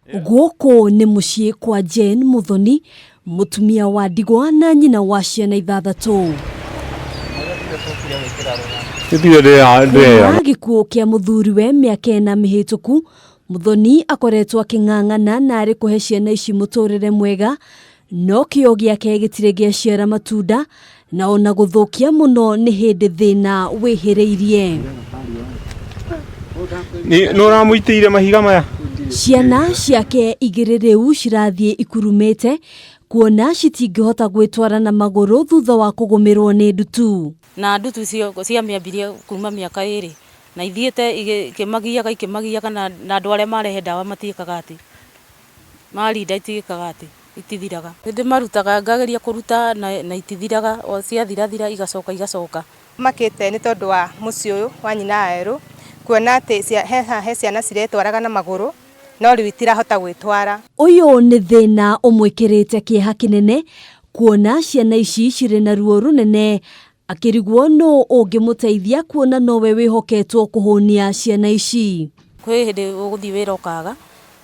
Gũkũ nĩ mũciĩ kwa Ciana Muthoni, mutumia wa ndigwa na nyina wa ciana ithathatũ. Gĩkuũ kĩa mũthuriwe mĩaka 4 mĩhĩtũku, Muthoni akoretwo akĩng'ang'ana na arĩ kũhe ciana ici mũtũrĩre mwega, no kĩo gĩake gĩtirĩ gĩaciara matunda na ona gũthũkia mũno nĩ hĩndĩ thĩna wĩhĩrĩirie. Nĩ ũramũitĩire mahiga maya? Ciana ciake igĩrĩ rĩu cirathiĩ ikurumĩte kuona citingĩhota gwĩtwara na magũrũ thutha wa kugumirwo nĩ ndutu. Na ndutu cia mĩambirie kuma mĩaka 2 na ithiĩte ikĩmagiaga na andũ arĩa marehe ndawa matiĩkaga atĩ. Marinda itiĩkaga atĩ, itithiraga. Hĩndĩ marutaga ngageria kũruta na itithiraga, o ciathirathira igacoka. Makĩte nĩ tondũ wa mũciĩ ũyũ wa nyina erũ, kuona atĩ he ciana ciretwaraga na magũrũ no rĩu itirahota gwĩtwara. Ũyũ nĩ thĩna ũmwĩkĩrĩte kĩeha kĩnene kuona ciana ici cirĩ na ruo rũnene, akĩrigwo no ũngĩmũteithia kuona nowe wĩhoketwo kũhũnia ciana ici. Kwĩ hĩndĩ ũgũthiĩ wĩra ũkaga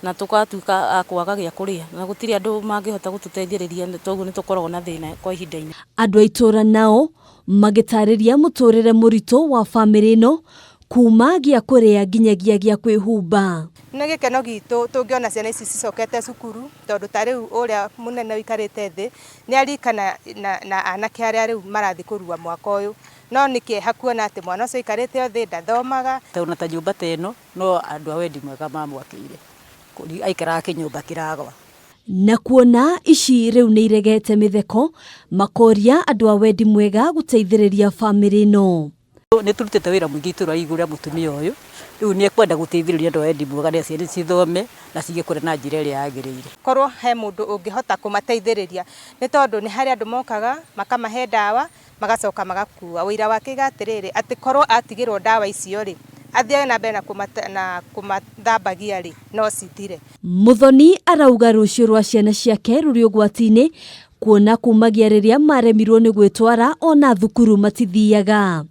na tũkatuĩka a kwaga gĩa kũrĩa na gũtirĩ andũ mangĩhota gũtũteithĩrĩria, toguo nĩ tũkoragwo na thĩna kwa ihinda-inĩ. Andũ a itũũra nao magĩtarĩria mũtũrĩre mũritũ wa bamĩrĩ ĩno, kuma gĩa kũrĩa nginyagia gĩa kwĩhumba. Nĩ gĩkeno gitũ tũngĩona ciana ici cicokete cukuru, tondũ ta rĩu ũrĩa mũnene ũikarĩte thĩ nĩ arikana na anake arĩa rĩu marathiĩ kũrua mwaka ũyũ, no nĩ kĩeha kuona atĩ mwana ũcio aikarĩte thĩ ndathomaga. Tauna ta nyũmba ta ĩno no andũ a wendi mwega mamwakĩire, aikaraga kĩnyũmba kĩragwa. Na kuona ici rĩu nĩ iregete mĩtheko, makoria andũ a wendi mwega gũteithĩrĩria bamĩrĩ ĩno. Nĩ turutĩte wĩra mũingĩ itũũra igũrũ rĩa mũtumia ũyũ, rĩu nĩ ekwenda gũteithĩrĩria andũ a wendi mwega nĩ ciana cithome na cigĩkũre na njĩra ĩrĩa yagĩrĩire. Korwo he mũndũ ũngĩhota kũmateithĩrĩria, nĩ tondũ nĩ harĩ andũ mokaga makamahe ndawa magacoka magakua. Wĩra wake atĩrĩrĩ, atĩ korwo atigĩrwo ndawa icio rĩ, athiage na mbere na kũmathambagia rĩ, no cithire. Muthoni arauga rũciũ rwa ciana ciake rũrĩ ũgwati-inĩ kuona kumagia rĩrĩa maremirwo nĩ gwĩtwara ona thukuru matithiaga.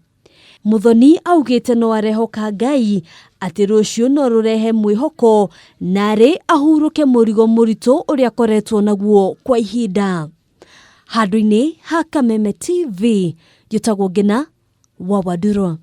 Muthoni augĩte no arehoka Ngai atĩ rũciũ no rũrehe mwĩhoko na arĩ ahurũke mũrigo mũritũ ũrĩa akoretwo naguo kwa ihinda. Handũ-inĩ ha Kameme TV, njĩtagwo Ciana Kwonjio.